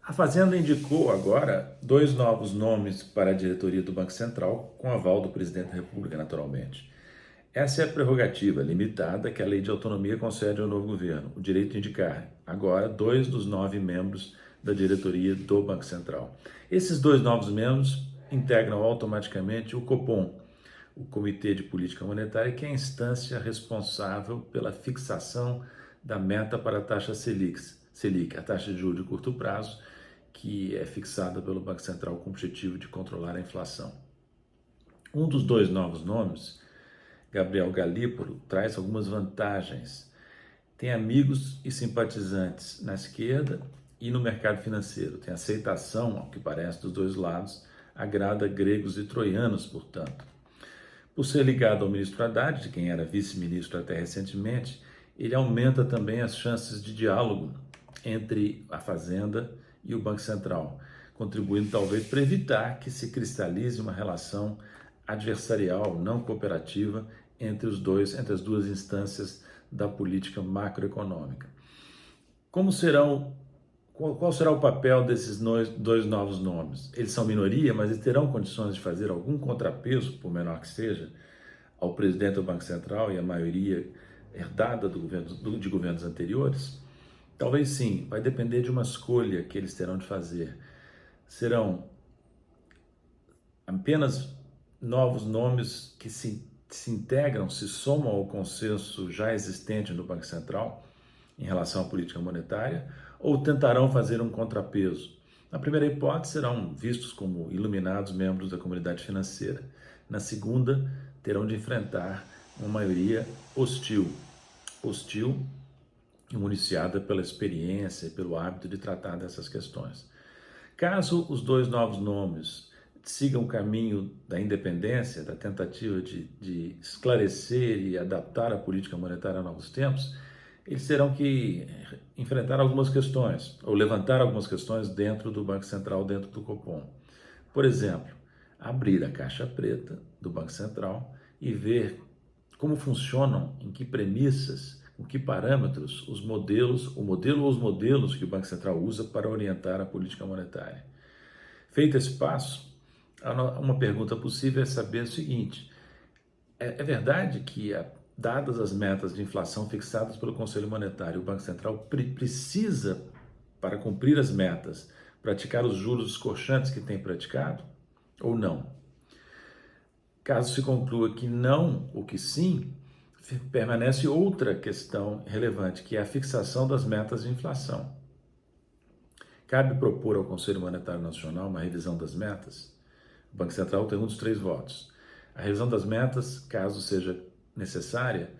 A Fazenda indicou agora dois novos nomes para a diretoria do Banco Central, com aval do presidente da República, naturalmente. Essa é a prerrogativa limitada que a Lei de Autonomia concede ao novo governo, o direito de indicar, agora, dois dos 9 membros da diretoria do Banco Central. Esses dois novos membros integram automaticamente o Copom, o Comitê de Política Monetária, que é a instância responsável pela fixação da meta para a taxa Selic, a taxa de juros de curto prazo, que é fixada pelo Banco Central com o objetivo de controlar a inflação. Um dos dois novos nomes, Gabriel Galípolo, traz algumas vantagens. Tem amigos e simpatizantes na esquerda e no mercado financeiro. Tem aceitação, ao que parece, dos dois lados, agrada gregos e troianos, portanto. Por ser ligado ao ministro Haddad, de quem era vice-ministro até recentemente, ele aumenta também as chances de diálogo entre a Fazenda e o Banco Central, contribuindo talvez para evitar que se cristalize uma relação adversarial, não cooperativa, entre as duas instâncias da política macroeconômica. Qual será o papel desses dois novos nomes? Eles são minoria, mas eles terão condições de fazer algum contrapeso, por menor que seja, ao presidente do Banco Central e à maioria herdada de governos anteriores? Talvez sim, vai depender de uma escolha que eles terão de fazer. Serão apenas novos nomes que se integram, se somam ao consenso já existente no Banco Central em relação à política monetária, ou tentarão fazer um contrapeso? Na primeira hipótese, serão vistos como iluminados membros da comunidade financeira. Na segunda, terão de enfrentar uma maioria hostil e municiada pela experiência e pelo hábito de tratar dessas questões. Caso os dois novos nomes sigam o caminho da independência, da tentativa de esclarecer e adaptar a política monetária a novos tempos, eles terão que enfrentar algumas questões, ou levantar algumas questões dentro do Banco Central, dentro do Copom. Por exemplo, abrir a caixa preta do Banco Central e ver como funcionam, em que premissas, com que parâmetros o modelo ou os modelos que o Banco Central usa para orientar a política monetária. Feito esse passo, uma pergunta possível é saber o seguinte: é verdade que, dadas as metas de inflação fixadas pelo Conselho Monetário, o Banco Central precisa, para cumprir as metas, praticar os juros escorchantes que tem praticado ou não? Caso se conclua que não ou que sim, permanece outra questão relevante, que é a fixação das metas de inflação. Cabe propor ao Conselho Monetário Nacional uma revisão das metas? O Banco Central tem um dos 3 votos. A revisão das metas, caso seja necessária,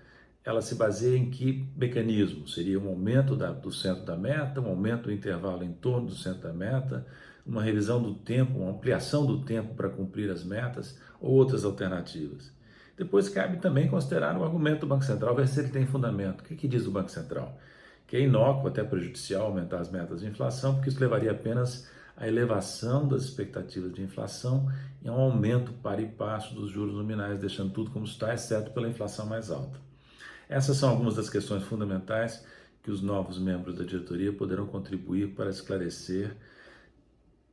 ela se baseia em que mecanismo? Seria um aumento do centro da meta, um aumento do intervalo em torno do centro da meta, uma revisão do tempo, uma ampliação do tempo para cumprir as metas ou outras alternativas? Depois cabe também considerar o argumento do Banco Central, ver se ele tem fundamento. O que diz o Banco Central? Que é inócuo, até prejudicial, aumentar as metas de inflação, porque isso levaria apenas à elevação das expectativas de inflação e a um aumento para e passo dos juros nominais, deixando tudo como está, exceto pela inflação mais alta. Essas são algumas das questões fundamentais que os novos membros da diretoria poderão contribuir para esclarecer,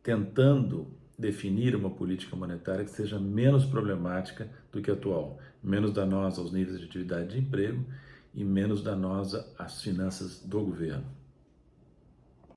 tentando definir uma política monetária que seja menos problemática do que a atual, menos danosa aos níveis de atividade de emprego e menos danosa às finanças do governo.